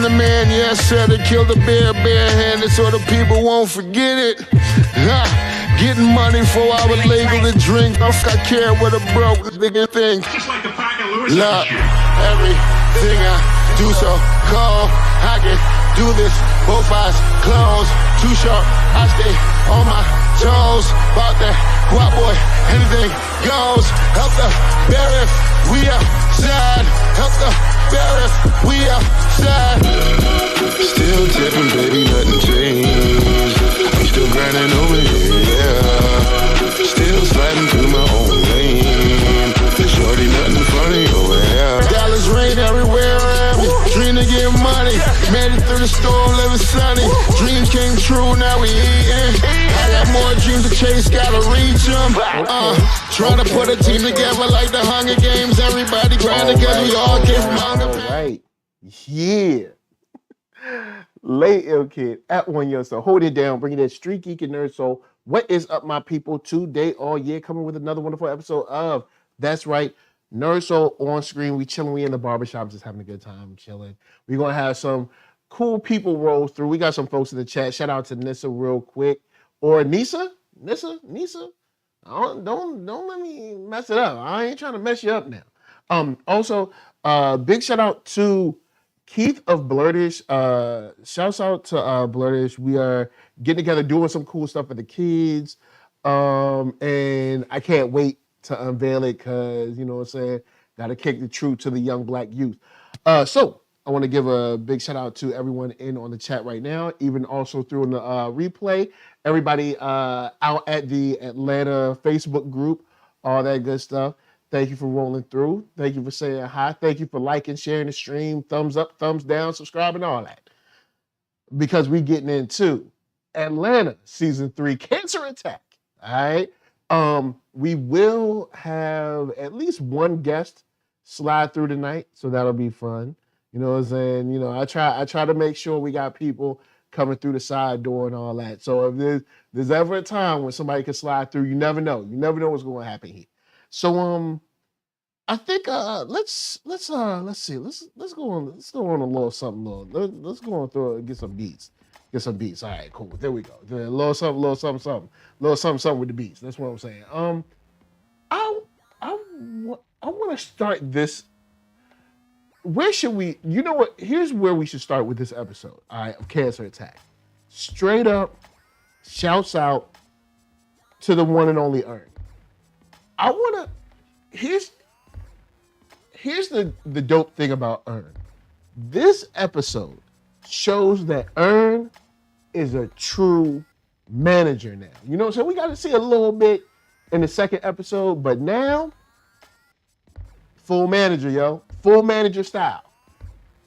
the man, yeah, I said it, killed the bear barehanded so the people won't forget it. Getting money for I was legal to drink. I care what a broke nigga think. Just like the pack of Lewiz. Look, everything I do so cold. I can do this, both eyes closed. Too sharp, I stay on my toes. About that guap boy, anything goes. Help the bear if we outside. Help the bear if we outside. Still tipping, baby, nothing changed. I'm still grinding over here, yeah. Still sliding through my own lane. Shorty, nothing funny over here. Dallas rain everywhere around me. Dream to get money. Made it through the storm, living sunny. Dreams came true, now we eating. I got more dreams to chase, gotta reach them. Trying to put a team together like the Hunger Games. Everybody grind together, we all came from Hunger. All right. Yeah. Lay Ill Kid at OneYoungsta. Hold it down. Bring it in StreetGeek and NERDSoul. What is up, my people? Today, all year, coming with another wonderful episode of That's Right, NERDSoul on screen. We chilling. We in the barbershop, just having a good time, chilling. We're going to have some cool people roll through. We got some folks in the chat. Shout out to Nissa real quick. Or Nissa? Nissa? Don't let me mess it up. I ain't trying to mess you up now. Also, big shout out to Keith of Blurtish. Shouts out to Blurtish. We are getting together, doing some cool stuff for the kids. And I can't wait to unveil it because, you know what I'm saying, got to kick the truth to the young black youth. So I want to give a big shout out to everyone in on the chat right now, even also through the replay. Everybody out at the Atlanta Facebook group, all that good stuff. Thank you for rolling through. Thank you for saying hi. Thank you for liking, sharing the stream, thumbs up, thumbs down, subscribing, all that. Because we getting into Atlanta Season 3 Cancer Attack, all right? We will have at least one guest slide through tonight, so that'll be fun. You know what I'm saying? You know, I try to make sure we got people coming through the side door and all that. So if there's ever a time when somebody can slide through, you never know. You never know what's going to happen here. So I think let's see. Let's go on a little something. Let's go on through get some beats. Get some beats. All right, cool. There we go. A little something. Little something with the beats. That's what I'm saying. I want to start this. Where should we? You know what? Here's where we should start with this episode. All right, of Cancer Attack. Straight up, shouts out to the one and only Earn. I wanna. Here's the dope thing about Earn. This episode shows that Earn is a true manager now. You know what I'm saying? We got to see a little bit in the second episode, but now, full manager, yo. Full manager style.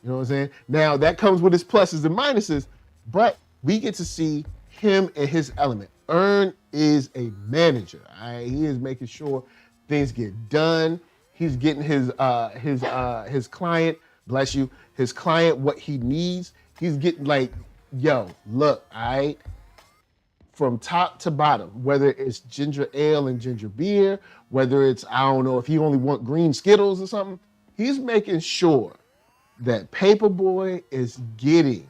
You know what I'm saying? Now, that comes with its pluses and minuses, but we get to see him in his element. Earn is a manager. All right? He is making sure things get done. He's getting his client, bless you, his client what he needs. He's getting like, yo, look, all right, from top to bottom, whether it's ginger ale and ginger beer, whether it's, I don't know, if he only want green Skittles or something, he's making sure that Paperboy is getting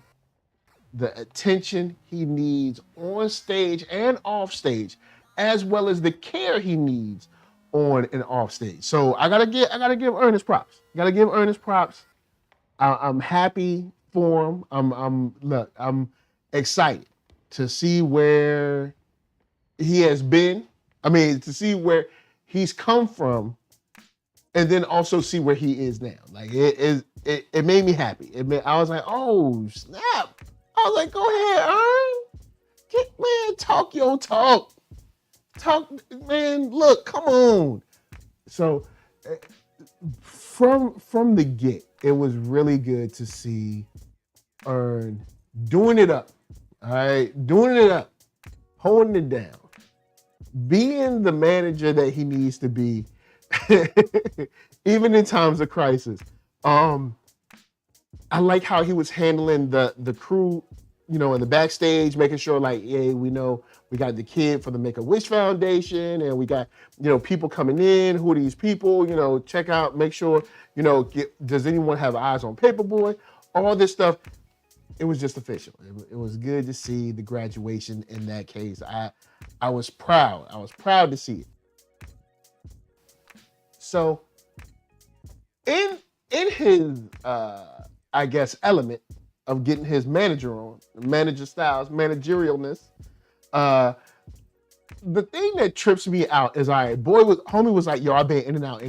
the attention he needs on stage and off stage, as well as the care he needs on and off stage. So I gotta give Ernest props. I'm happy for him. I'm excited to see where he has been. I mean, to see where he's come from, and then also see where he is now. Like it made me happy. I was like, oh snap! I was like, go ahead, Earn. Talk your talk. Talk, man. Look, come on. So from the get, it was really good to see Earn doing it up. All right, doing it up, holding it down, being the manager that he needs to be, even in times of crisis. I like how he was handling the crew, you know, in the backstage, making sure like, yeah, we know we got the kid for the Make-A-Wish Foundation, and we got, you know, people coming in. Who are these people? You know, check out, make sure, you know, does anyone have eyes on Paperboy? all this stuff. It was just official. It was good to see the graduation in that case. I was proud. I was proud to see it. So in his I guess element of getting his manager on, manager styles, managerialness, the thing that trips me out is homie was like, yo, I've been in and out,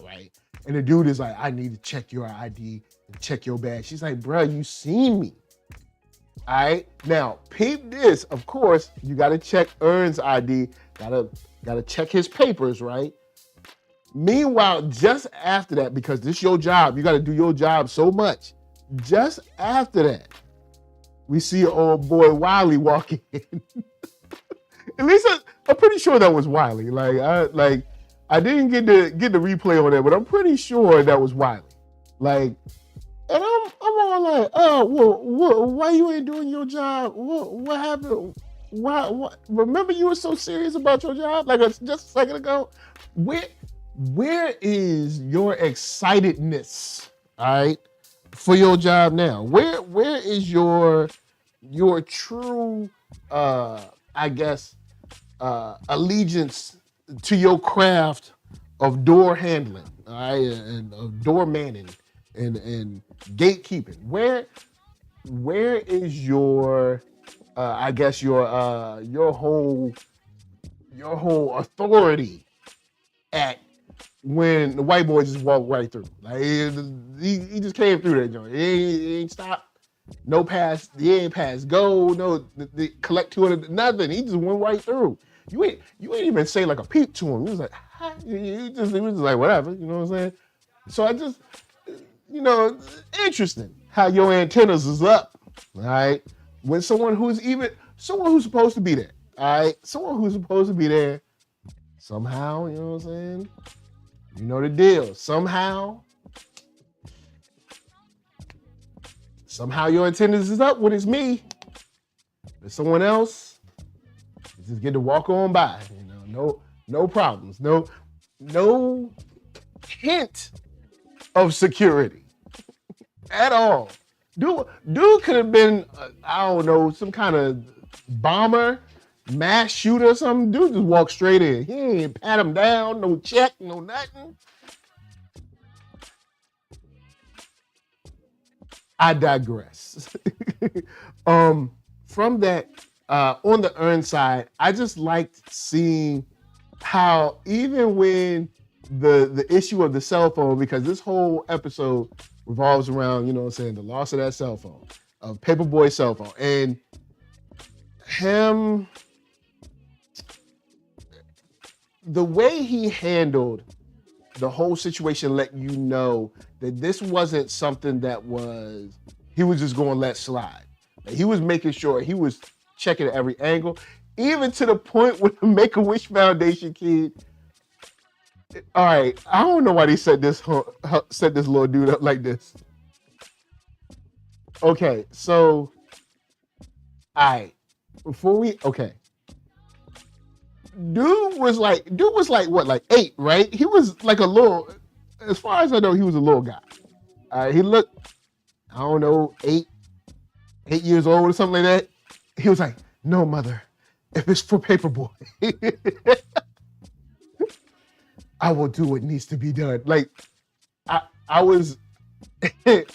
right? And the dude is like, I need to check your ID and check your badge. She's like, bro, you seen me. All right. Now, peep this. Of course, you gotta check Ern's ID, gotta check his papers, right? Meanwhile, just after that, because this your job, you gotta do your job so much. Just after that, we see old boy Wiley walking in. At least I'm pretty sure that was Wiley. I didn't get the replay on that, but I'm pretty sure that was Wiley. And I'm all like, oh, well, why you ain't doing your job? What happened? Why? Remember you were so serious about your job just a second ago? Where is your excitedness, all right, for your job now? Where is your true, I guess, allegiance to your craft of door handling, all right, and of door manning and gatekeeping? Where is your, I guess your whole authority at when the white boy just walked right through? He just came through that joint. He ain't stopped. No pass. He ain't pass go. No, collect 200. Nothing. He just went right through. You ain't even say like a peep to him. He was like, hi. He was just like whatever. You know what I'm saying? So I just, interesting how your antennas is up. All right, when someone who's supposed to be there. All right, someone who's supposed to be there. Somehow, you know what I'm saying? You know the deal. Somehow your attendance is up when it's me. If someone else, you just get to walk on by. No problems. No hint of security at all. Dude could have been, I don't know, some kind of bomber, mass shooter or something. Dude just walked straight in. He ain't pat him down, no check, no nothing. I digress. From that, on the Ern side, I just liked seeing how even when the issue of the cell phone, because this whole episode revolves around, the loss of that cell phone, of Paperboy's cell phone, and him, the way he handled the whole situation let you know that this wasn't something that he was just going to let slide. He was making sure he was checking at every angle, even to the point where the Make-A-Wish Foundation kid, all right, I don't know why they set this little dude up like this. Okay, so, all right, Dude was like what, like 8, right? He was like a little, as far as I know, he was a little guy. He looked, I don't know, 8 years old or something like that. He was like, no, mother, if it's for Paperboy, I will do what needs to be done. I was,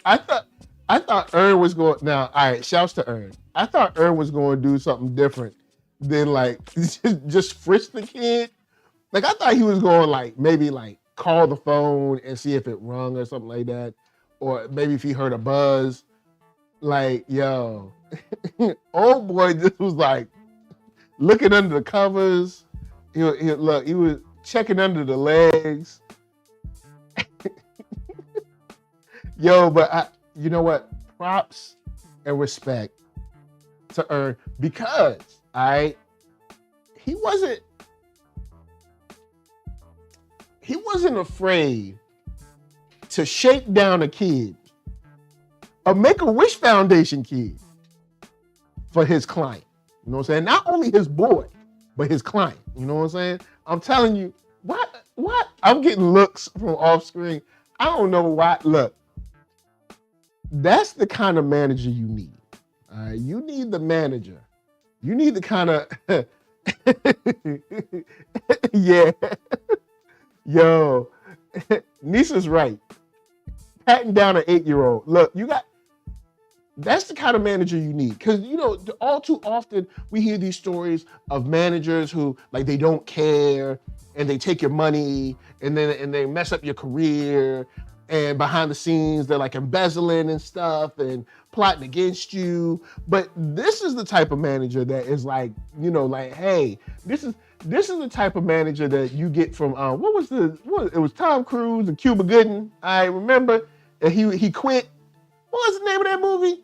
I thought Ern was going, now, all right, shouts to Ern. I thought Ern was going to do something different than just frisk the kid. I thought he was going maybe call the phone and see if it rung or something like that. Or maybe if he heard a buzz. Yo, old boy just was looking under the covers. He was checking under the legs. Yo, but you know what? Props and respect to Ern, because he wasn't afraid to shake down a kid, a Make-A-Wish Foundation kid, for his client. You know what I'm saying? Not only his boy, but his client. You know what I'm saying? I'm telling you, what? I'm getting looks from off screen. I don't know why. Look, That's the kind of manager you need. All right, you need the manager. You need the kind of yeah. Yo, Nisa's right. Patting down an 8-year-old. Look, that's the kind of manager you need. Because, all too often we hear these stories of managers who, like, they don't care and they take your money and they mess up your career. And behind the scenes, they're like embezzling and stuff and plotting against you. But this is the type of manager that is like, hey, this is the type of manager that you get from, it was Tom Cruise and Cuba Gooding. I remember, and he quit. What was the name of that movie?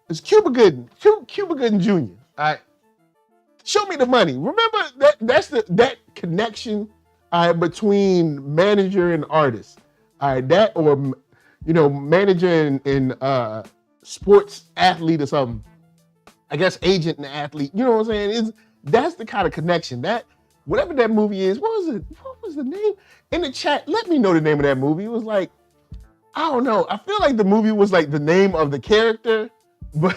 It's Cuba Gooding, Cuba Gooding Jr. All right, show me the money. Remember that's that connection, between manager and artist. All right, that or manager and sports athlete or something. I guess agent and athlete. You know what I'm saying? That's the kind of connection that whatever that movie is. What was it? What was the name? In the chat, let me know the name of that movie. It was like, I don't know. I feel like the movie was like the name of the character, but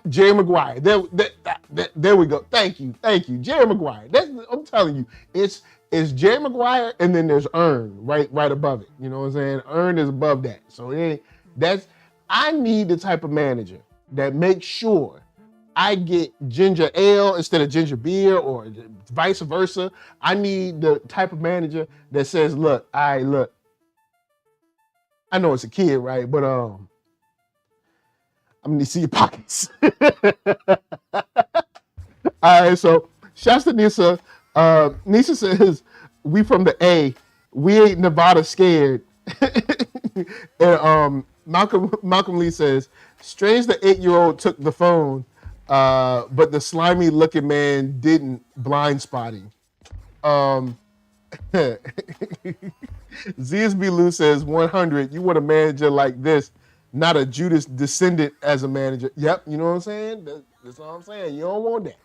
Jerry Maguire. There we go. Thank you, Jerry Maguire. I'm telling you, it's Jerry Maguire, and then there's Earn right above it. You know what I'm saying? Earn is above that. So I need the type of manager that makes sure I get ginger ale instead of ginger beer or vice versa. I need the type of manager that says, look, I know it's a kid, right? But I'm gonna see your pockets. All right, so shouts to Nisa. Nisa says, we from the A, we ain't Nevada scared. And Malcolm Lee says, strange the 8-year-old took the phone, but the slimy looking man didn't. Blind spotting. ZSB Lou says 100. You want a manager like this, not a Judas descendant as a manager. Yep, you know what I'm saying? That's all I'm saying. You don't want that.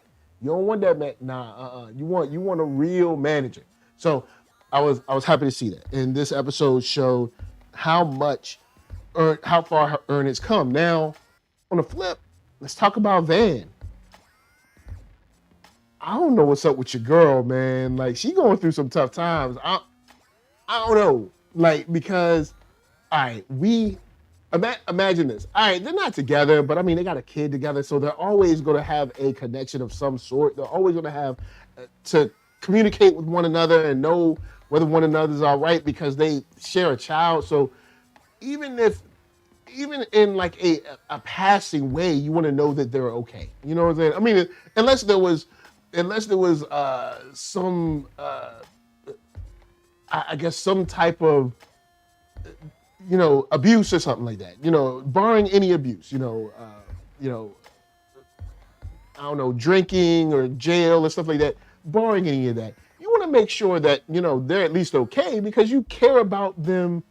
You don't want that man. Nah, You want a real manager. So I was happy to see that. And this episode showed how far Earn has come. Now, on the flip, let's talk about Van. I don't know what's up with your girl, man. Like, she going through some tough times. I don't know. Like, because, all right, imagine this. All right, they're not together, but I mean, they got a kid together, so they're always going to have a connection of some sort. They're always going to have to communicate with one another and know whether one another's all right because they share a child. So even in like a passing way, you want to know that they're okay. You know what I'm saying? I mean, unless there was some, I guess some type of, abuse or something like that. Barring any abuse. I don't know, drinking or jail or stuff like that. Barring any of that, you want to make sure that they're at least okay because you care about them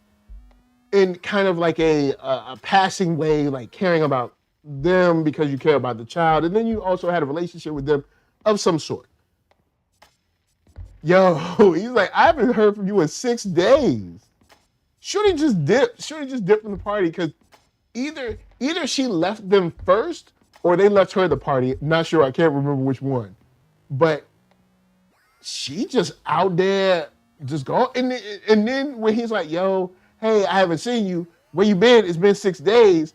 in kind of like a passing way, like caring about them because you care about the child, and then you also had a relationship with them of some sort. Yo, he's like, I haven't heard from you in 6 days. Should he just dip from the party? Because either she left them first or they left her the party. Not sure. I can't remember which one. But she just out there, just go. And then when he's like, yo, hey, I haven't seen you. Where you been? It's been 6 days.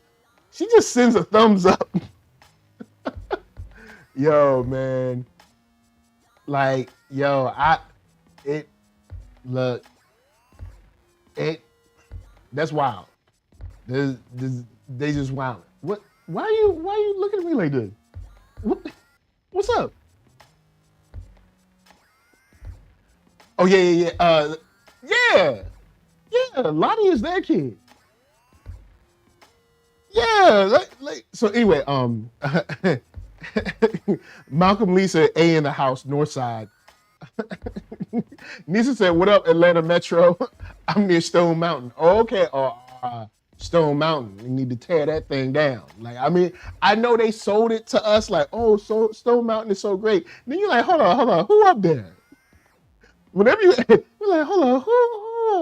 She just sends a thumbs up. Yo, man. Like, yo, that's wild. They just wild. What? Why are you looking at me like this? What's up? Oh yeah. Yeah. Lottie is their kid. Yeah. So anyway, Malcolm Lisa A in the house, north side. Nisa said, what up, Atlanta Metro? I'm near Stone Mountain. Oh, okay. Stone Mountain. We need to tear that thing down. Like, I mean, I know they sold it to us like, oh, so Stone Mountain is so great. Then you're like, hold on, who up there? Whenever you're like, hold on, who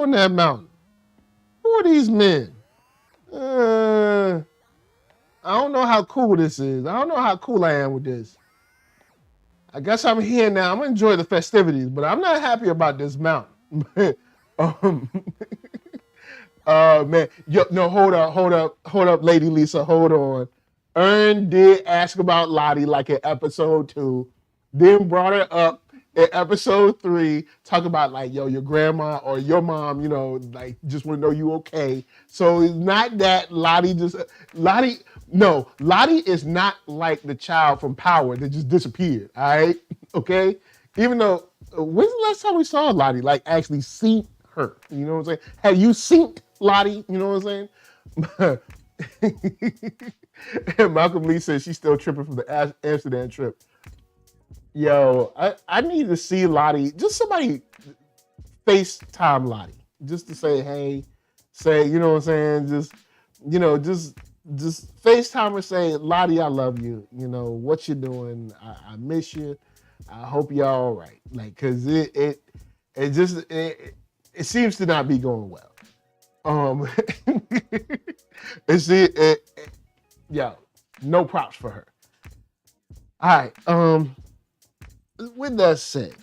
on that mountain? Who are these men? I don't know how cool this is. I don't know how cool I am with this. I guess I'm here now. I'm gonna enjoy the festivities, but I'm not happy about this mountain. Man, no, hold up, Lady Lisa, hold on. Ern did ask about Lottie like in episode 2, then brought her up in episode 3, talk about like, yo, your grandma or your mom, you know, like just want to know you okay. So it's not that Lottie is not like the child from Power that just disappeared, all right? Okay? Even though, when's the last time we saw Lottie, like actually see her? You know what I'm saying? Have you seen Lottie? You know what I'm saying? And Malcolm Lee says she's still tripping from the Amsterdam trip. Yo, I need to see Lottie. Just somebody FaceTime Lottie. Just to say, hey, you know what I'm saying? Just FaceTime her, say, Lottie, I love you. You know, what you doing? I miss you. I hope you're all right. Like, cause it seems to not be going well. Yo, no props for her. All right. With that said,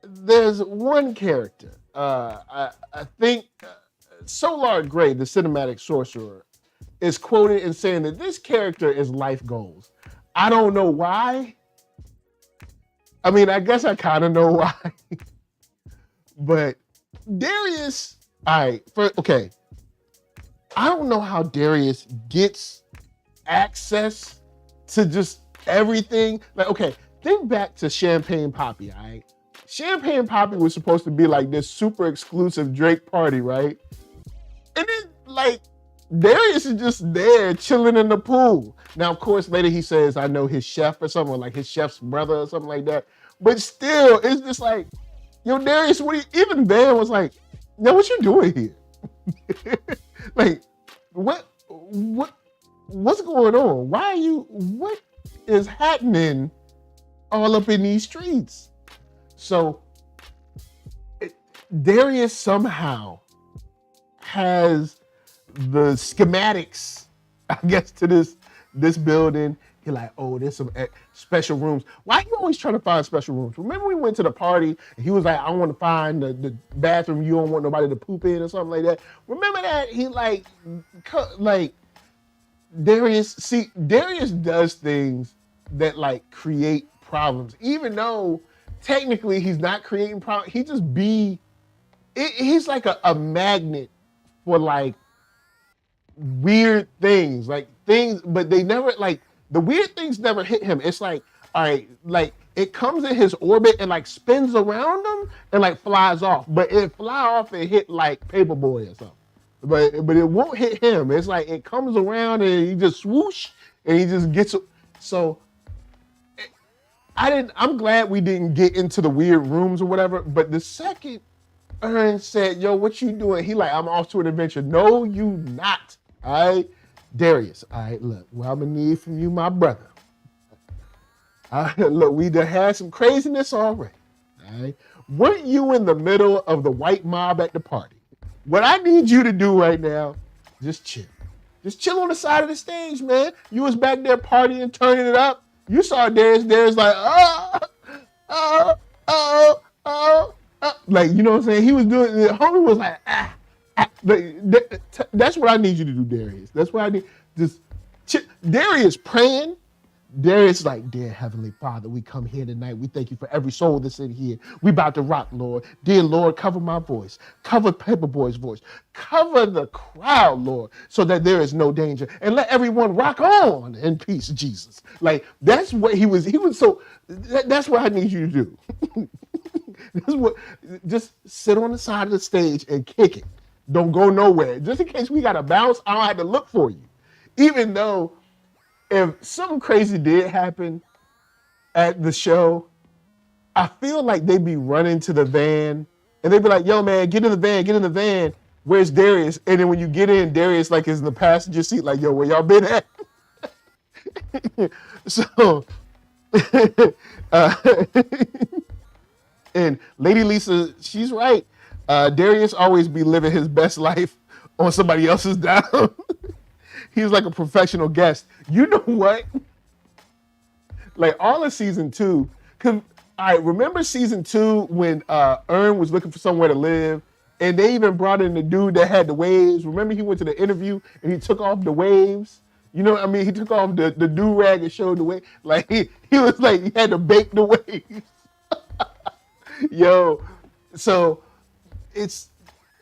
there's one character. I think Solar Gray, the cinematic sorcerer, is quoted in saying that this character is life goals. I don't know why. I mean, I guess I kind of know why. But Darius, I don't know how Darius gets access to just everything. Like, okay, think back to Champagne Poppy, all right? Champagne Poppy was supposed to be like this super exclusive Drake party, right? And then, like, Darius is just there chilling in the pool. Now, of course, later he says, I know his chef or something, like his chef's brother or something like that. But still, it's just like, yo, Darius, even Van was like, yo, what you doing here? Like, what's going on? What is happening all up in these streets? So Darius somehow has the schematics, I guess, to this building. He's like, oh, there's some special rooms. Why are you always trying to find special rooms? Remember we went to the party and he was like, I want to find the bathroom you don't want nobody to poop in or something like that. Remember that? He like Darius does things that like create problems, even though technically he's not creating problems. He just he's like a magnet for like weird things, but they never like, the weird things never hit him. It's like, all right, like it comes in his orbit and like spins around him and like flies off. But it fly off and hit like Paperboy or something. But it won't hit him. It's like it comes around and he just swoosh and he just gets. So I'm glad we didn't get into the weird rooms or whatever. But the second Ern said, yo, what you doing? He like, I'm off to an adventure. No, you not. All right. Darius, all right, look, what I'm gonna need from you, my brother. Look, we done had some craziness already, all right? Weren't you in the middle of the white mob at the party? What I need you to do right now, just chill. Just chill on the side of the stage, man. You was back there partying, turning it up. You saw Darius like, like, you know what I'm saying? He was doing, the homie was like, that's what I need you to do, Darius. That's what I need. Darius praying. Darius like, dear Heavenly Father, we come here tonight. We thank you for every soul that's in here. We about to rock, Lord. Dear Lord, cover my voice. Cover Paperboy's voice. Cover the crowd, Lord, so that there is no danger. And let everyone rock on in peace, Jesus. Like, that's what he was so, that's what I need you to do. Just sit on the side of the stage and kick it. Don't go nowhere. Just in case we got to bounce, I don't have to look for you. Even though if something crazy did happen at the show, I feel like they'd be running to the van and they'd be like, yo, man, get in the van. Where's Darius? And then when you get in, Darius like is in the passenger seat like, yo, where y'all been at? So, and Lady Lisa, she's right. Darius always be living his best life on somebody else's dime. He's like a professional guest. You know what? Like all of season 2, cause I remember season 2 when Ern was looking for somewhere to live, and they even brought in the dude that had the waves. Remember he went to the interview and he took off the waves. You know what I mean? He took off the do-rag and showed the wave. Like he was like he had to bake the waves. Yo, so it's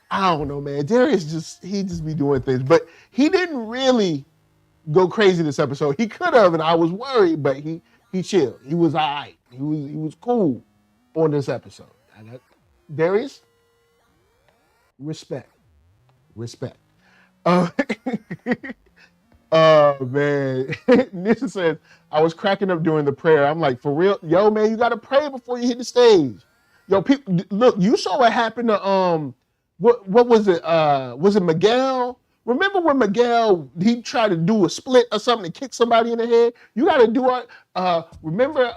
I don't know, man. Darius just be doing things, but he didn't really go crazy this episode. He could have, and I was worried, but he chilled. He was all right. He was cool on this episode. Darius, respect. Oh man, Nisha says I was cracking up during the prayer. I'm like, for real, yo man, you gotta pray before you hit the stage. Yo, people, look, you saw what happened to what was it? Was it Miguel? Remember when Miguel he tried to do a split or something and kick somebody in the head? You got to do it. Remember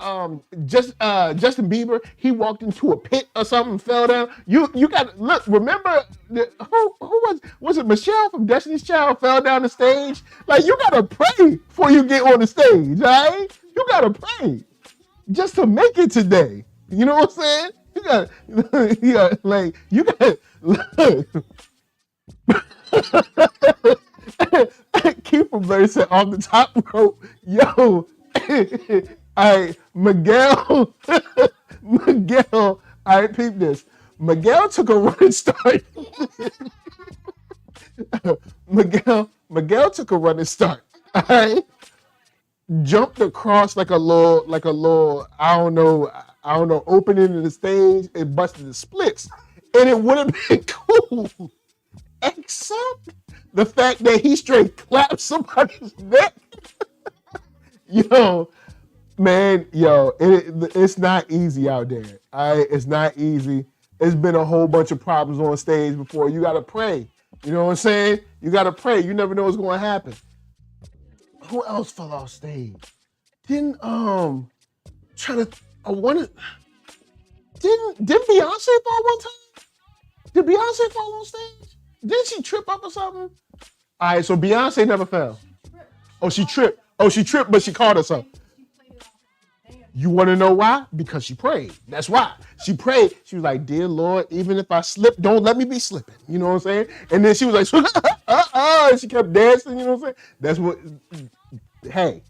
Justin Bieber? He walked into a pit or something, and fell down. You got to look. Remember who was it? Michelle from Destiny's Child fell down the stage. Like you got to pray before you get on the stage, all right? You got to pray just to make it today. You know what I'm saying? You got like you got look. Keep from Larry said off the top rope, yo, Miguel, I peep this. Miguel took a running start. Miguel took a running start. All right, jumped across like a little, I don't know, opening in the stage and busted the splits, and it would have been cool. Except the fact that he straight clapped somebody's neck. It's not easy out there. It's not easy. It's been a whole bunch of problems on stage before. You gotta pray. You know what I'm saying? You gotta pray. You never know what's gonna happen. Who else fell off stage? Didn't Beyonce fall one time? Did Beyonce fall on stage? Didn't she trip up or something? All right, so Beyonce never fell. Oh, she tripped. But she caught herself. You want to know why? Because she prayed. That's why. She prayed. She was like, dear Lord, even if I slip, don't let me be slipping. You know what I'm saying? And then she was like, and she kept dancing. You know what I'm saying? That's what, hey,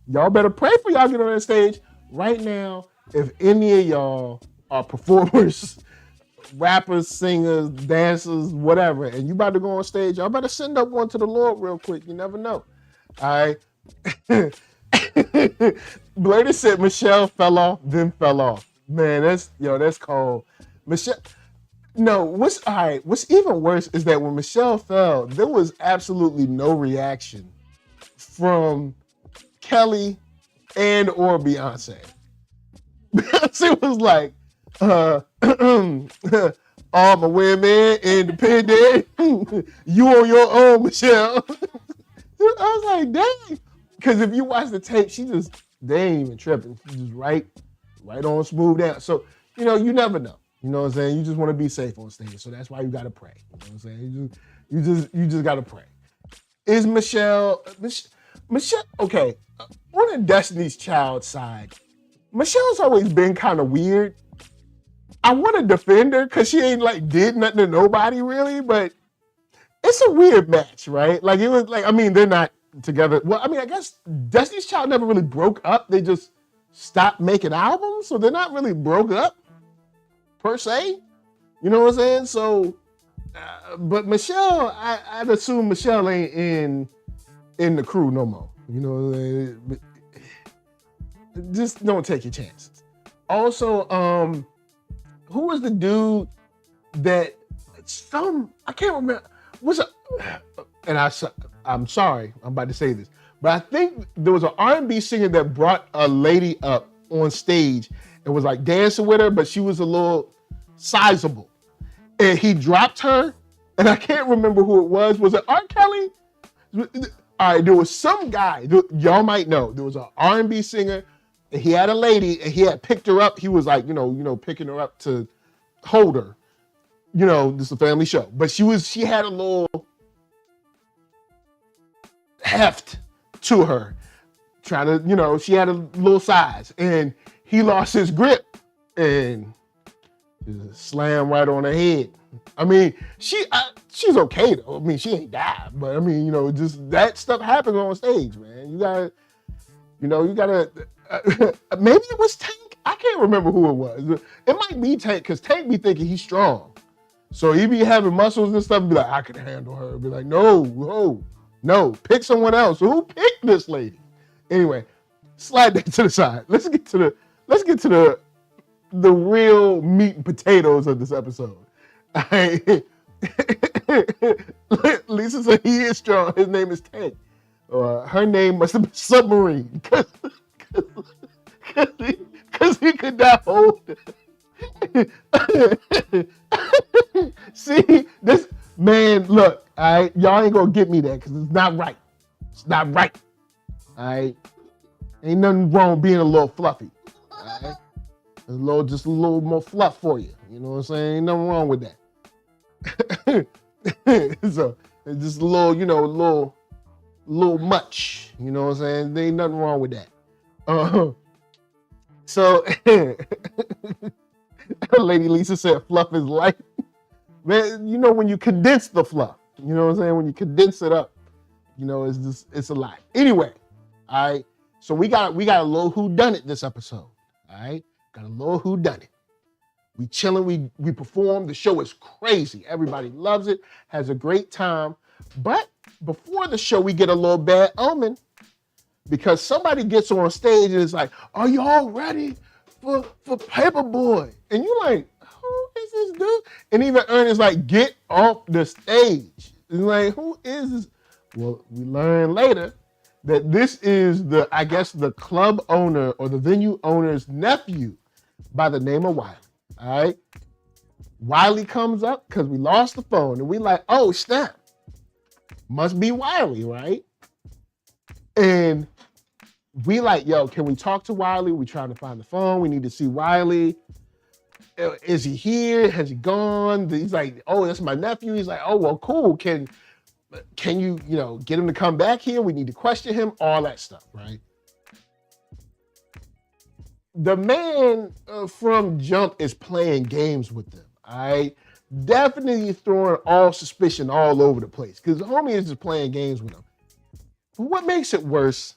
y'all better pray for y'all get on that stage. Right now, if any of y'all are performers, rappers, singers, dancers, whatever, and you about to go on stage, y'all better send up one to the Lord real quick. You never know. All right. Blurdy said Michelle fell off, then fell off. Man, that's cold. Michelle. No, what's even worse is that when Michelle fell, there was absolutely no reaction from Kelly and or Beyonce. Beyonce was like, all my women independent. You on your own, Michelle. I was like, dang. Because if you watch the tape, they ain't even tripping. She just right on smooth down. So, you never know. You know what I'm saying? You just want to be safe on stage. So that's why you got to pray. You know what I'm saying? You just got to pray. Is Michelle, okay, on the Destiny's Child side, Michelle's always been kind of weird. I want to defend her because she ain't did nothing to nobody really, but it's a weird match, right? It was they're not together. Well, I guess Destiny's Child never really broke up. They just stopped making albums, so they're not really broke up per se. You know what I'm saying? So, but Michelle, I'd assume Michelle ain't in the crew no more. You know what I'm saying? Just don't take your chances. Also, who was the dude that I can't remember. I'm sorry, I'm about to say this, but I think there was an R&B singer that brought a lady up on stage and was dancing with her, but she was a little sizable. And he dropped her, and I can't remember who it was. Was it R. Kelly? All right, there was some guy, y'all might know, there was an R&B singer, and he had a lady, and he had picked her up. He was picking her up to hold her. you know, this is a family show, but she had a little heft to her, trying to, you know, she had a little size, and he lost his grip and just slammed right on her head. I mean, she's okay though. I mean, she ain't died, but I mean, you know, just that stuff happens on stage, man. You gotta, maybe it was Tank. I can't remember who it was. It might be Tank, because Tank be thinking he's strong. So he be having muscles and stuff and be like, I can handle her. Be like, no, pick someone else. So who picked this lady? Anyway, slide that to the side. Let's get to the real meat and potatoes of this episode. Lisa said he is strong. His name is Tank. Her name must have been Submarine, because he could not hold it. See, this man, look, all right, y'all ain't gonna get me there because it's not right. It's not right. All right, ain't nothing wrong with being a little fluffy. All right, just a little more fluff for you. You know what I'm saying? Ain't nothing wrong with that. So it's just a little, you know, a little much. You know what I'm saying? There ain't nothing wrong with that. So Lady Lisa said fluff is light. Man, you know, when you condense the fluff, you know what I'm saying? When you condense it up, you know, it's a lot. Anyway, all right. So we got a little whodunit this episode. All right. Got a little whodunit. We chilling, we perform. The show is crazy. Everybody loves it, has a great time. But before the show, we get a little bad omen, because somebody gets on stage and is like, are y'all ready for Paperboy? And you're like, who is this dude? And even Ernest like, get off the stage. And like, who is this? Well, we learn later that this is the club owner or the venue owner's nephew by the name of Wiley. All right. Wiley comes up because we lost the phone, and we like, oh snap. Must be Wiley, right? And we like, yo, can we talk to Wiley? We trying to find the phone. We need to see Wiley. Is he here? Has he gone? He's like, oh, that's my nephew. He's like, oh, well, cool. Can you, you know, get him to come back here? We need to question him, all that stuff, right? The man from Jump is playing games with them, all right? Definitely throwing all suspicion all over the place, because the homie is just playing games with them. But what makes it worse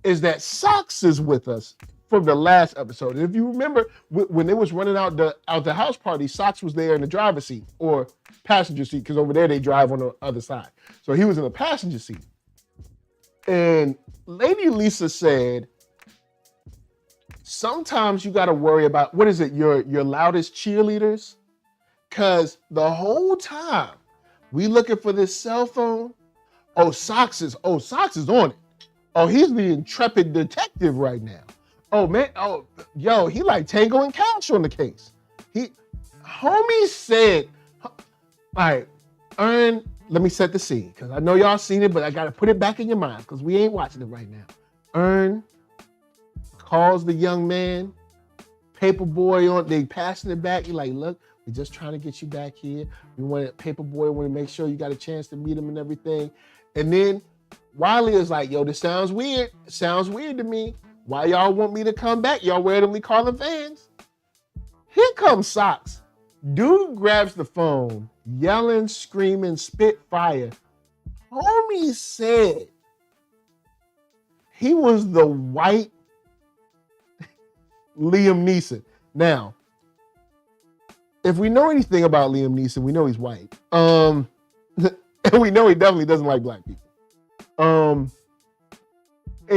is that Socks is with us from the last episode. And if you remember, when they was running out the house party, Socks was there in the driver's seat or passenger seat, because over there they drive on the other side. So he was in the passenger seat. And Lady Lisa said, sometimes you got to worry about, what is it, your loudest cheerleaders? Because the whole time we looking for this cell phone, Socks is on it. Oh, he's the intrepid detective right now. Oh man, he like Tango and Cash on the case. Homie said, all right, let me set the scene, because I know y'all seen it, but I gotta put it back in your mind, because we ain't watching it right now. Ern calls the young man, Paperboy they passing it back. He like, look, we're just trying to get you back here. We want Paperboy want to make sure you got a chance to meet him and everything. And then Wiley is like, yo, this sounds weird. It sounds weird to me. Why y'all want me to come back? Y'all randomly calling fans? Here comes Socks. Dude grabs the phone, yelling, screaming, spit fire. Homie said he was the white Liam Neeson. Now, if we know anything about Liam Neeson, we know he's white. And we know he definitely doesn't like black people. And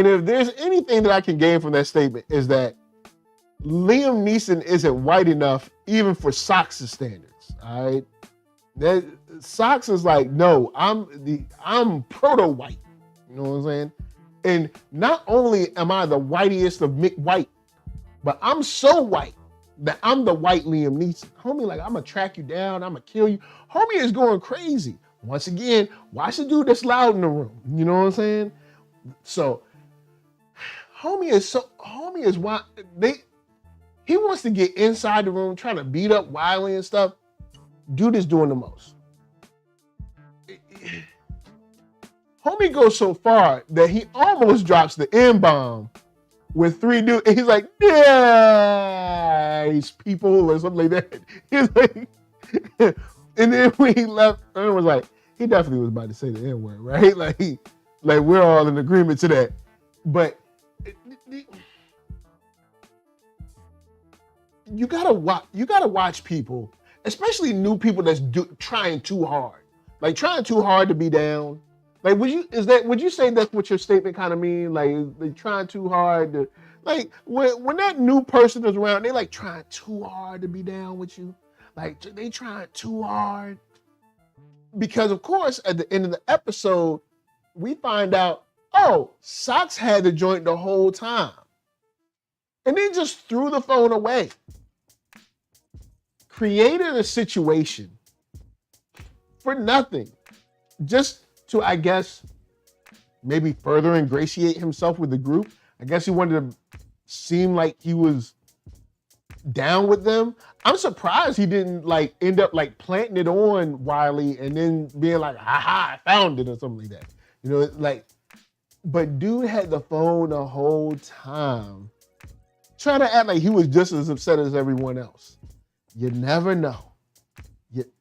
if there's anything that I can gain from that statement, is that Liam Neeson isn't white enough even for Socks' standards. All right, that Socks is like, no, I'm proto-white. You know what I'm saying? And not only am I the whitest of Mick White, but I'm so white that I'm the white Liam Neeson. Homie, like, I'm gonna track you down, I'm gonna kill you. Homie is going crazy. Once again, watch the dude that's loud in the room. You know what I'm saying? So, homie is why he wants to get inside the room, trying to beat up Wiley and stuff. dude is doing the most. Homie goes so far that he almost drops the N-bomb with 3 dudes. And he's like, nice people or something like that. He's like, and then when he left, Ern was like, he definitely was about to say the N-word, right? Like we're all in agreement to that. But you gotta watch people, especially new people that's trying too hard. Like trying too hard to be down. Like would you say that's what your statement kind of mean? Like they trying too hard to, like when that new person is around, they like trying too hard to be down with you. Like they trying too hard. Because of course, at the end of the episode, we find out, oh, Socks had the joint the whole time. And then just threw the phone away. Created a situation for nothing. Just to, I guess, maybe further ingratiate himself with the group. I guess he wanted to seem like he was down with them. I'm surprised he didn't like end up like planting it on Wiley and then being like, haha, I found it or something like that. You know, like, but dude had the phone the whole time trying to act like he was just as upset as everyone else. You never know.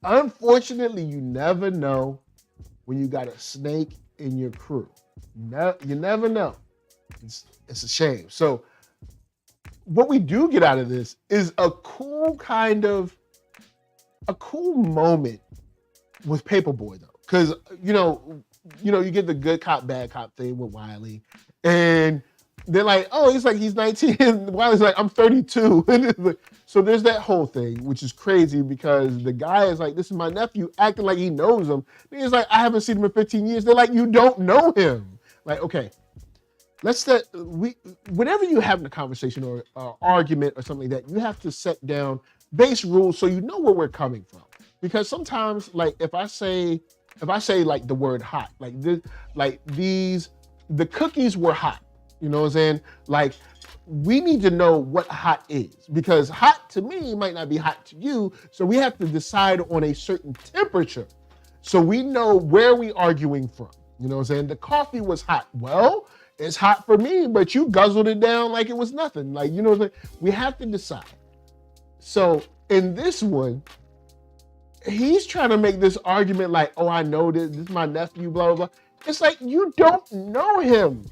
Unfortunately, you never know when you got a snake in your crew. You never know. It's a shame. So what we do get out of this is a cool moment with Paperboy though. Cause you know, you get the good cop, bad cop thing with Wiley. And they're like, oh, he's 19. And Wiley's like, I'm 32. So there's that whole thing, which is crazy because the guy is like, this is my nephew, acting like he knows him. And he's like, I haven't seen him in 15 years. They're like, you don't know him. Like, okay, whenever you have a conversation or argument or something like that, you have to set down base rules so you know where we're coming from. Because sometimes, like, if I say like the word hot, the cookies were hot. You know what I'm saying? Like, we need to know what hot is because hot to me might not be hot to you. So we have to decide on a certain temperature so we know where we arguing from. You know what I'm saying? The coffee was hot. Well, it's hot for me, but you guzzled it down like it was nothing. Like, you know what I'm saying? We have to decide. So in this one, he's trying to make this argument like, oh, I know this is my nephew, blah, blah, blah. It's like, you don't know him.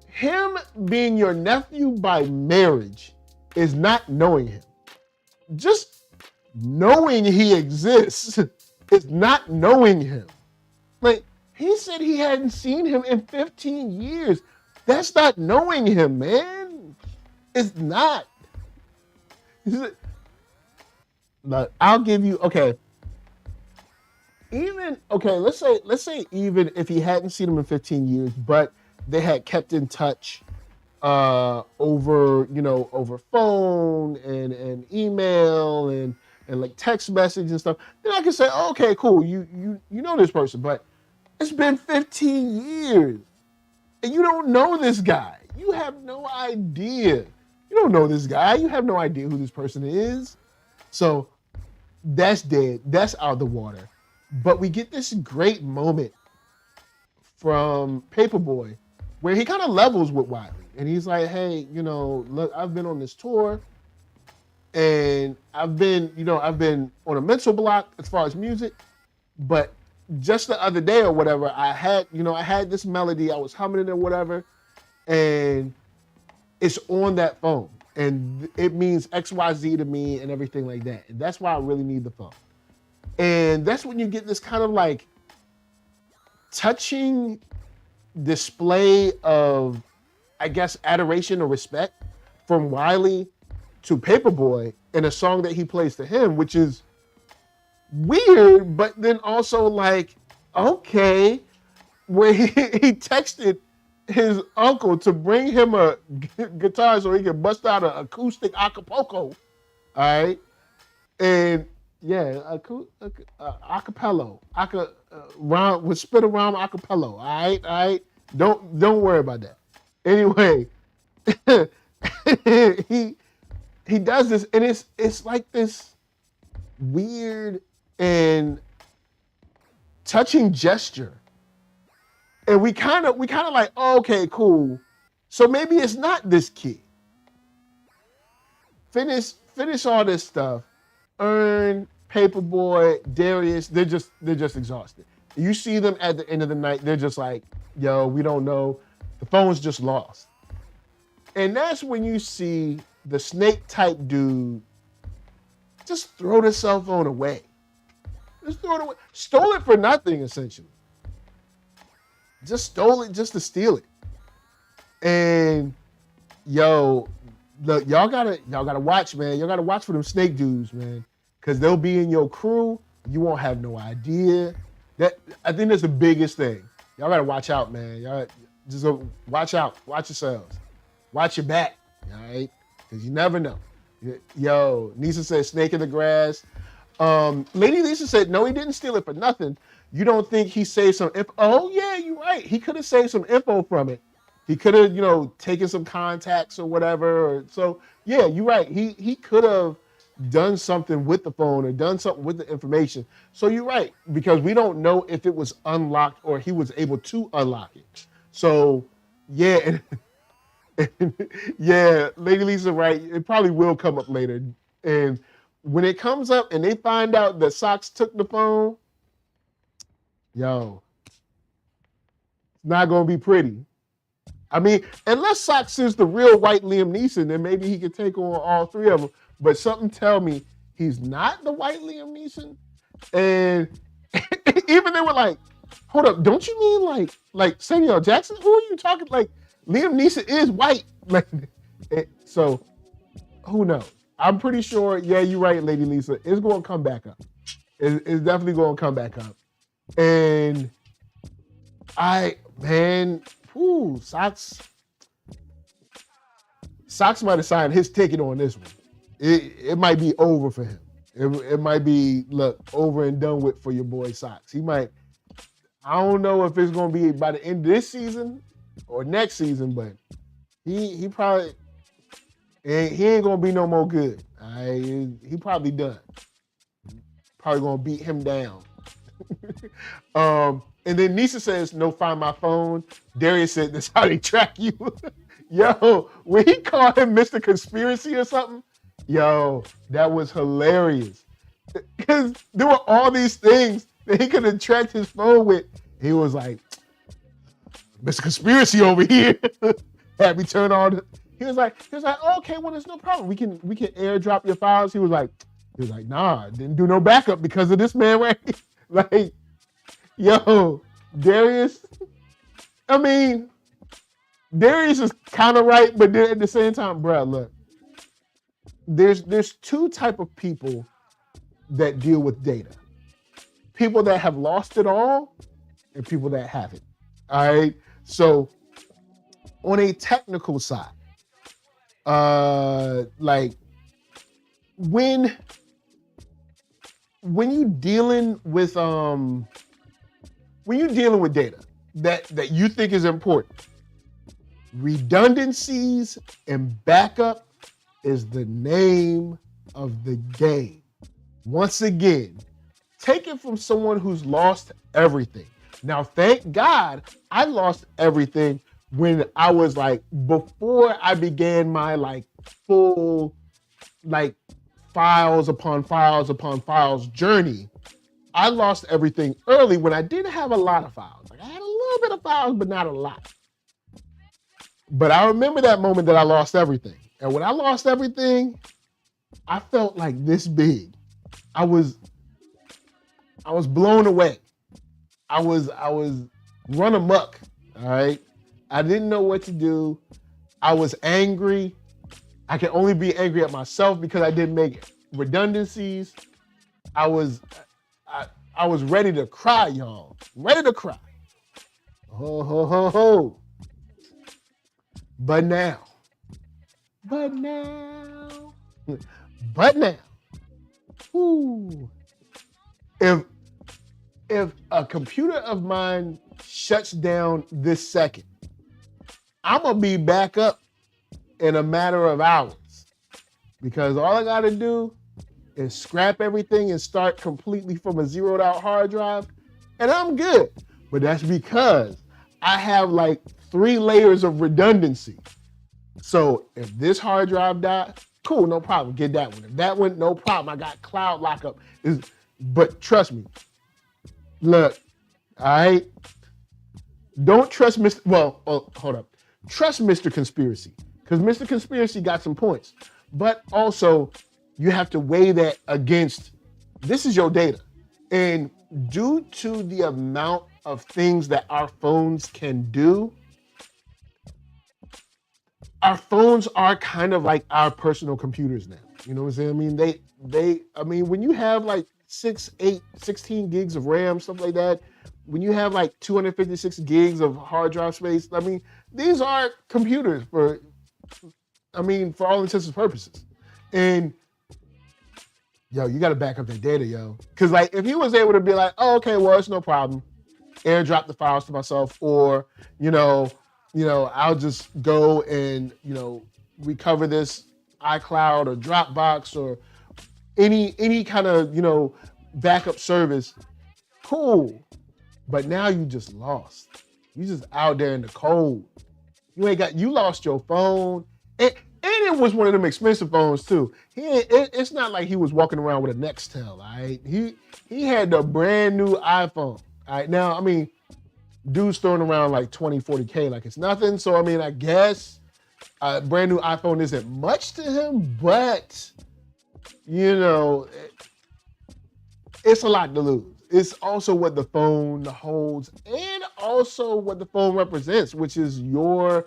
Him being your nephew by marriage is not knowing him. Just knowing he exists is not knowing him. Like, he said he hadn't seen him in 15 years. That's not knowing him, man. It's not. Look, I'll give you, okay. Let's say even if he hadn't seen him in 15 years, but they had kept in touch over phone and email and like text message and stuff, then I can say, oh, okay, cool, you know this person, but it's been 15 years and you don't know this guy. You have no idea. You don't know this guy. You have no idea who this person is. So that's dead. That's out of the water. But we get this great moment from Paperboy where he kind of levels with Wiley. And he's like, hey, look, I've been on this tour and I've been on a mental block as far as music, but just the other day or whatever, I had this melody, I was humming it or whatever, and it's on that phone. And it means XYZ to me and everything like that. And that's why I really need the phone. And that's when you get this kind of like touching display of, I guess, adoration or respect from Wiley to Paperboy in a song that he plays to him, which is weird, but then also like, okay, where he texted his uncle to bring him a guitar so he can bust out an acoustic acapulco, all right? And yeah, acapello, with spit around acapello, all right? Don't worry about that. Anyway, he does this, and it's like this weird and touching gesture. And we kind of like, oh, okay, cool. So maybe it's not this kid. Finish all this stuff. Earn, Paperboy, Darius, they're just exhausted. You see them at the end of the night, they're just like, yo, we don't know. The phone's just lost. And that's when you see the snake type dude just throw the cell phone away. Just throw it away. Stole it for nothing, essentially. Just stole it just to steal it. And yo, look, y'all gotta watch, man. Y'all gotta watch for them snake dudes, man. Cause they'll be in your crew. You won't have no idea. I think that's the biggest thing. Y'all gotta watch out, man. Y'all just watch out. Watch yourselves. Watch your back, all right? Because you never know. Yo, Nisa said snake in the grass. Lady Lisa said, no, he didn't steal it for nothing. You don't think he saved some info? Oh, yeah, you're right. He could have saved some info from it. He could have, taken some contacts or whatever. So, yeah, you're right. He could have done something with the phone or done something with the information. So you're right, because we don't know if it was unlocked or he was able to unlock it. So, yeah. Yeah, Lady Lisa, right. It probably will come up later. And when it comes up and they find out that Socks took the phone, yo, it's not going to be pretty. I mean, unless Socks is the real white Liam Neeson, then maybe he could take on all three of them. But something tell me he's not the white Liam Neeson. And even they were like, hold up, don't you mean like Samuel L. Jackson? Who are you talking like? Liam Neeson is white. So who knows? I'm pretty sure, yeah, you're right, Lady Lisa. It's going to come back up. It's definitely going to come back up. And Socks might have signed his ticket on this one. It might be over for him. It might be, look, over and done with for your boy Socks. He might, I don't know if it's going to be by the end of this season or next season, but he probably, he ain't going to be no more good. He probably done. Probably going to beat him down. And then Nisa says, no, find my phone. Darius said, that's how they track you. Yo, when he called him Mr. Conspiracy or something, yo, that was hilarious. Because there were all these things that he could have tracked his phone with. He was like, Mr. Conspiracy over here. Had me turn on. He was like, oh, okay, well, there's no problem. We can airdrop your files. He was like, nah, didn't do no backup because of this man right here. Like, yo, Darius. I mean, Darius is kind of right, but then at the same time, bro, look, there's two type of people that deal with data. People that have lost it all and people that haven't. All right. So on a technical side, like when you dealing with data that you think is important, redundancies and backup is the name of the game. Once again, take it from someone who's lost everything. Now, thank God I lost everything when I was before I began my full files upon files upon files journey. I lost everything early when I didn't have a lot of files. I had a little bit of files, but not a lot. But I remember that moment that I lost everything. And when I lost everything, I felt like this big. I was blown away. I was run amok, all right? I didn't know what to do. I was angry. I can only be angry at myself because I didn't make redundancies. I was ready to cry, y'all. Ready to cry. Ho, ho, ho, ho. But now, whoo, if a computer of mine shuts down this second, I'm gonna be back up in a matter of hours because all I gotta do and scrap everything and start completely from a zeroed out hard drive, and I'm good. But that's because I have like 3 layers of redundancy. So if this hard drive dies, cool, no problem, get that one. If that one, no problem, I got cloud lockup. But trust me, look, all right, don't trust Mr. Well, hold up. Trust Mr. Conspiracy, because Mr. Conspiracy got some points. But also, you have to weigh that against, this is your data. And due to the amount of things that our phones can do, our phones are kind of like our personal computers now. You know what I'm saying? I mean, when you have like 6, 8, 16 gigs of RAM, stuff like that, when you have like 256 gigs of hard drive space, I mean, these are computers for all intents and purposes. And yo, you got to back up that data, yo. Because like, if he was able to be like, oh, okay, well, it's no problem, airdrop the files to myself, or I'll just go and recover this iCloud or Dropbox or any kind of backup service, cool. But now you just lost. You just out there in the cold. You lost your phone. And it was one of them expensive phones too. It's not like he was walking around with a Nextel, all right? He had the brand new iPhone. All right, now, I mean, dude's throwing around like 20, 40K like it's nothing. So, I mean, I guess a brand new iPhone isn't much to him, but, it's a lot to lose. It's also what the phone holds and also what the phone represents, which is your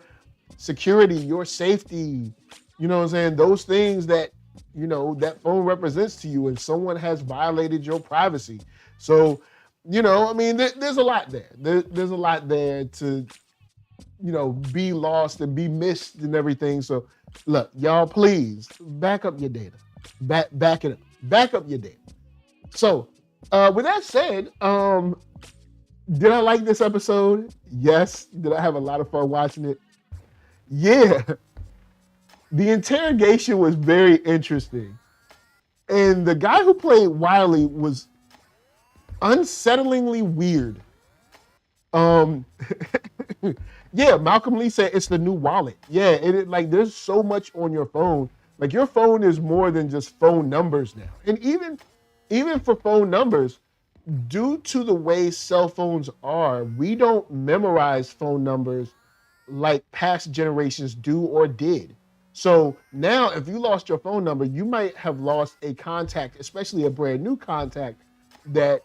security, your safety, you know what I'm saying? Those things that, that phone represents to you, and someone has violated your privacy. So, there's a lot there. There's a lot there to, be lost and be missed and everything. So look, y'all, please back up your data. Back it up. Back up your data. So with that said, did I like this episode? Yes. Did I have a lot of fun watching it? Yeah. The interrogation was very interesting. And the guy who played Wiley was unsettlingly weird. Yeah, Malcolm Lee said it's the new wallet. Yeah, there's so much on your phone. Like, your phone is more than just phone numbers now. And even for phone numbers, due to the way cell phones are, we don't memorize phone numbers like past generations do or did. So now if you lost your phone number, you might have lost a contact, especially a brand new contact that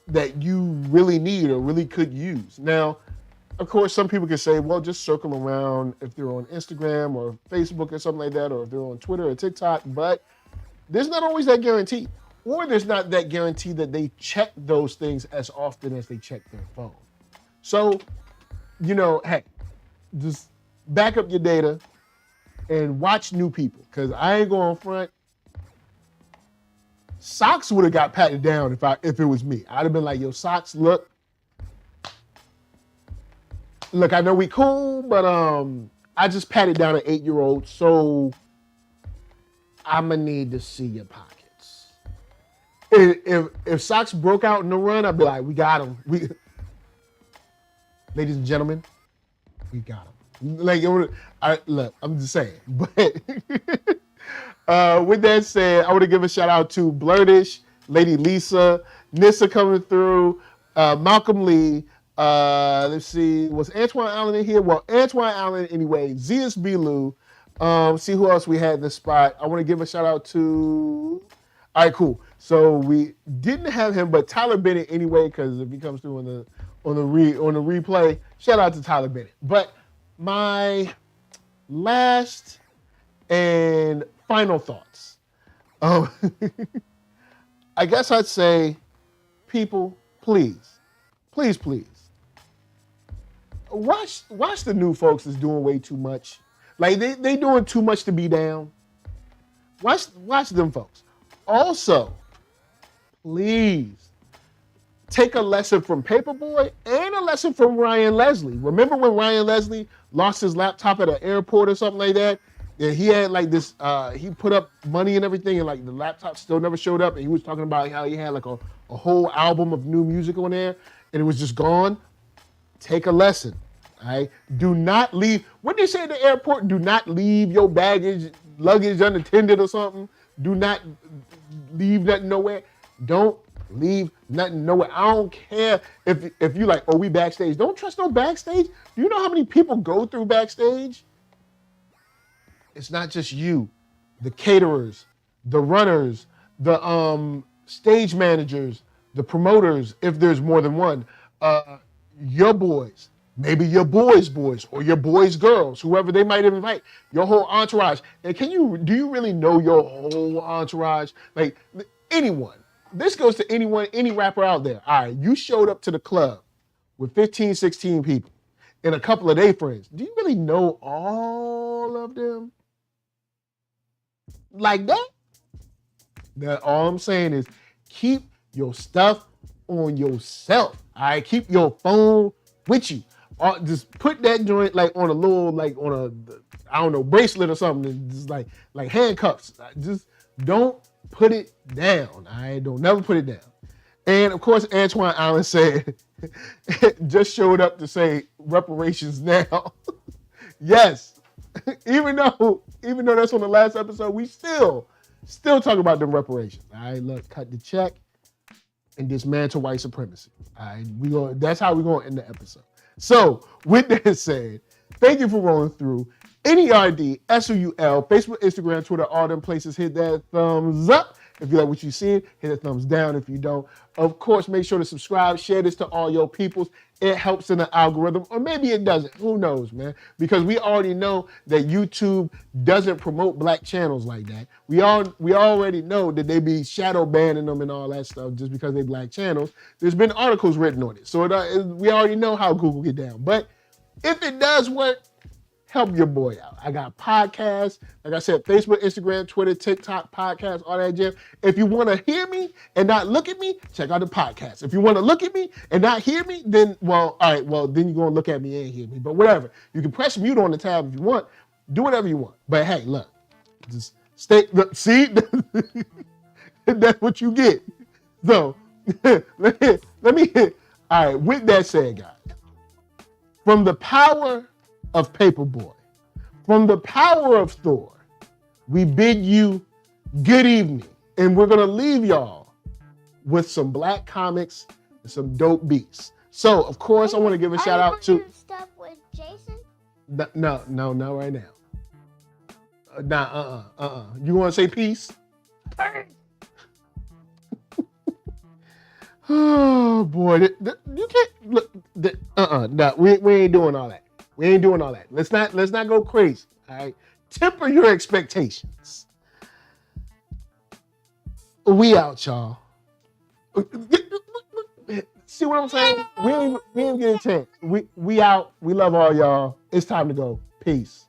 that you really need or really could use. Now, of course, some people can say, well, just circle around if they're on Instagram or Facebook or something like that, or if they're on Twitter or TikTok, but there's not always that guarantee. Or there's not that guarantee that they check those things as often as they check their phone. So, hey, just back up your data and watch new people, because I ain't going front. Socks would have got patted down if it was me. I'd have been like, yo, Socks, look, I know we cool, but I just patted down an 8-year-old, so I'ma need to see your pockets. If Socks broke out in the run, I'd be like, we got him. Ladies and gentlemen, we got him. Look, I'm just saying. But with that said, I want to give a shout out to Blurtish, Lady Lisa, Nissa coming through, Malcolm Lee. Let's see, was Antoine Allen in here? Well, Antoine Allen anyway, Zeus Bilu. See who else we had in this spot. I want to give a shout out to, all right, cool. So we didn't have him, but Tyler Bennett anyway, because if he comes through on the replay, shout out to Tyler Bennett. But my last and final thoughts. I guess I'd say, people, please, watch the new folks that's doing way too much. Like, they doing too much to be down. Watch them folks. Also, please take a lesson from Paperboy and a lesson from Ryan Leslie. Remember when Ryan Leslie lost his laptop at an airport or something like that? Yeah, he had like this, he put up money and everything, and like the laptop still never showed up. And he was talking about how he had like a whole album of new music on there, and it was just gone. Take a lesson, all right? Do not leave. What they say at the airport, do not leave your luggage unattended or something. Do not leave nothing nowhere. Don't leave nothing nowhere. I don't care if you like, oh, we backstage. Don't trust no backstage. Do you know how many people go through backstage? It's not just you, the caterers, the runners, the stage managers, the promoters, if there's more than one, your boys, maybe your boys' or your boys' girls, whoever they might invite, your whole entourage. And do you really know your whole entourage? Like anyone. This goes to anyone, any rapper out there. All right, you showed up to the club with 15, 16 people and a couple of their friends. Do you really know all of them? Like that? All I'm saying is keep your stuff on yourself. All right, keep your phone with you. Or just put that joint like on a little, like on a, I don't know, bracelet or something. Just like handcuffs. Just don't put it down. All right, don't never put it down. And of course, Antoine Allen said, just showed up to say reparations now. Yes. Even though that's on the last episode, we still talk about the reparations. All right, look, cut the check and dismantle white supremacy. All right, that's how we're going to end the episode. So, with that said, thank you for rolling through. NERDSoul, Facebook, Instagram, Twitter, all them places. Hit that thumbs up if you like what you see. Hit that thumbs down if you don't. Of course, make sure to subscribe. Share this to all your peoples. It helps in the algorithm, or maybe it doesn't. Who knows, man? Because we already know that YouTube doesn't promote black channels like that. We already know that they be shadow banning them and all that stuff just because they black channels. There's been articles written on it, so we already know how Google get down. But if it does work, help your boy out. I got podcasts, like I said, Facebook, Instagram, Twitter, TikTok, podcasts, all that jam. If you want to hear me and not look at me, check out the podcast. If you want to look at me and not hear me, then, well, all right, well, then you're going to look at me and hear me. But whatever. You can press mute on the tab if you want. Do whatever you want. But hey, look, just see? That's what you get. So, let me, all right, with that said, guys, from the power of Paperboy, from the power of Thor, we bid you good evening. And we're going to leave y'all with some black comics and some dope beats. So, of course, I want to give a shout out to... stuff with Jason? No, not right now. You want to say peace? Oh, boy. You can't... Look, no, we ain't doing all that. We ain't doing all that. Let's not go crazy. All right. Temper your expectations. We out, y'all. See what I'm saying? We ain't get a chance. We out. We love all y'all. It's time to go. Peace.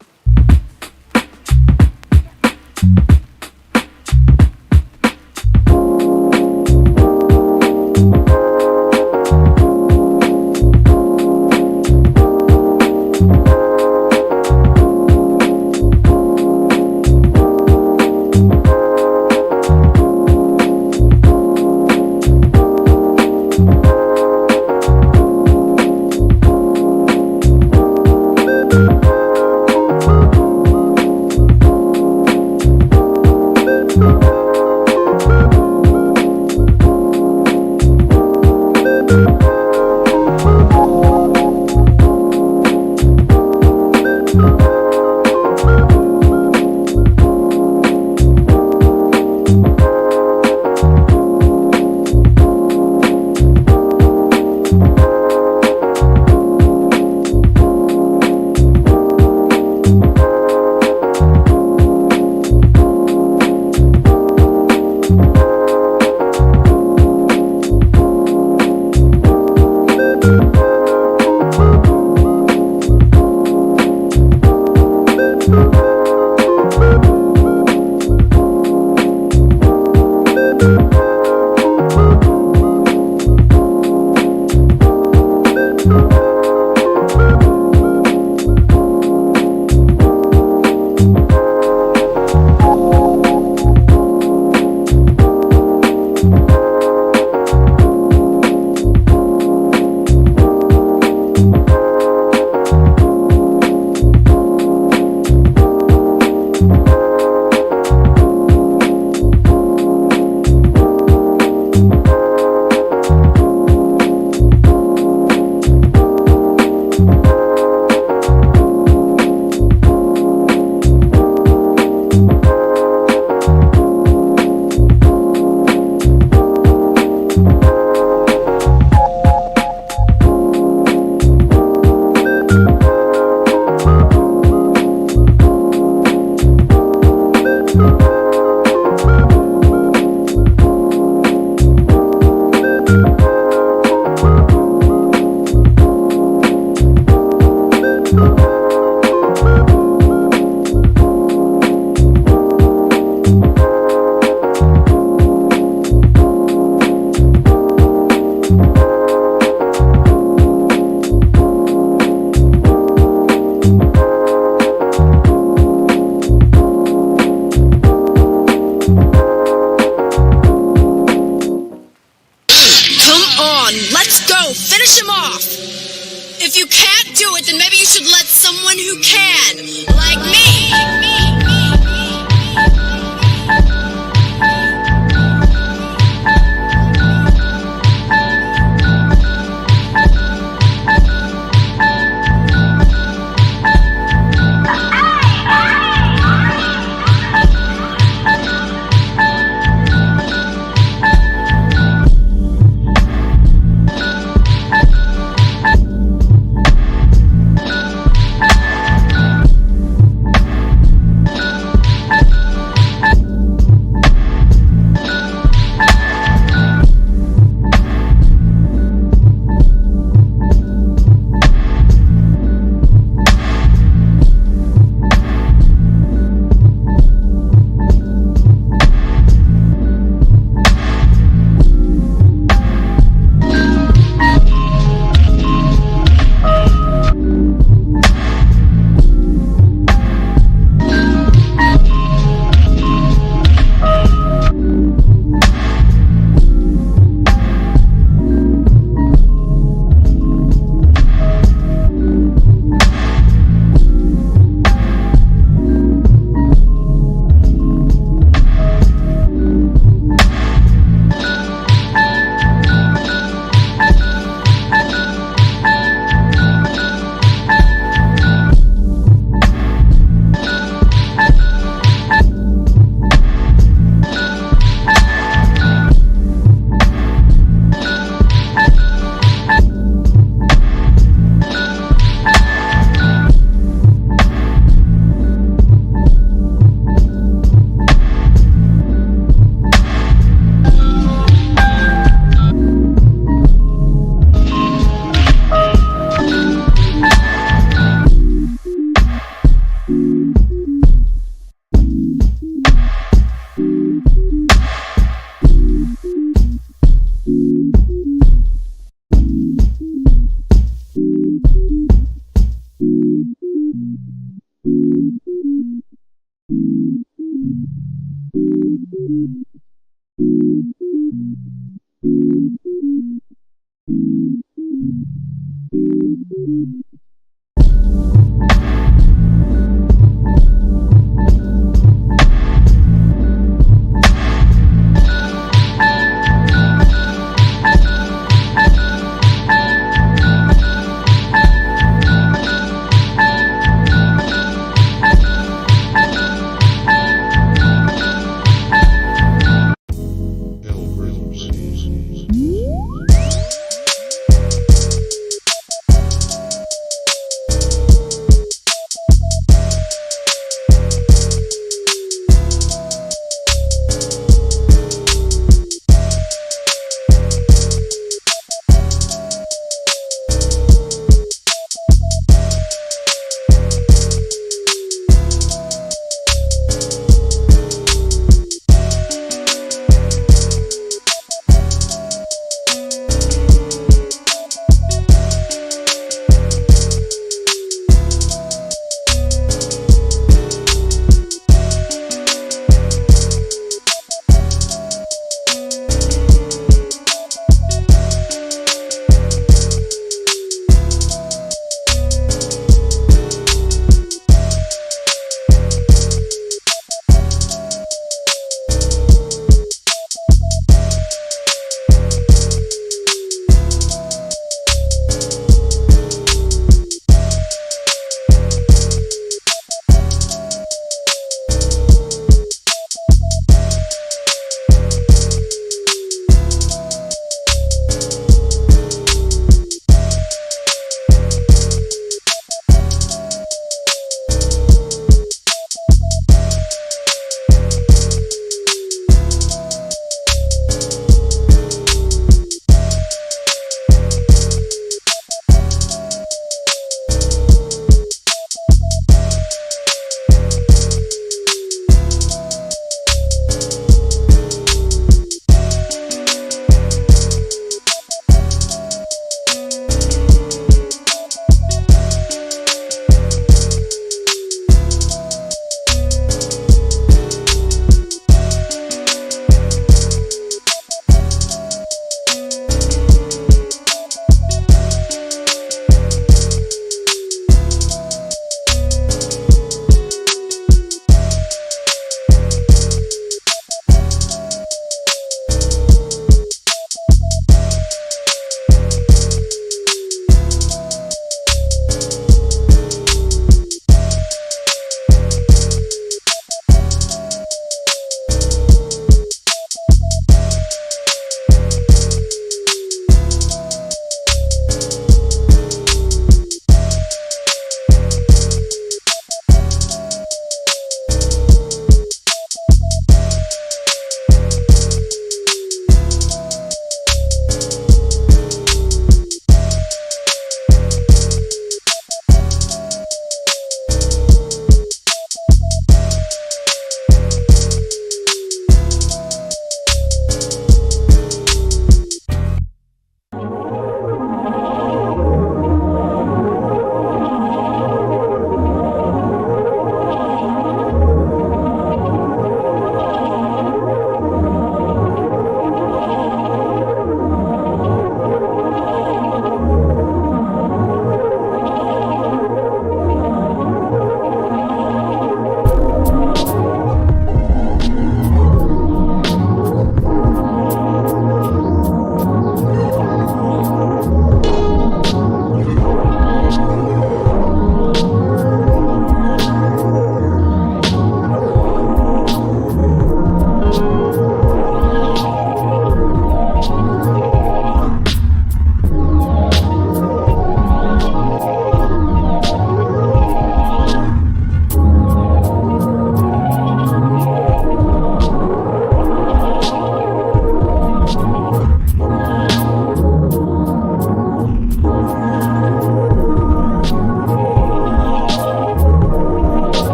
finish him off. If you can't do it, then maybe you should let someone who can, like me.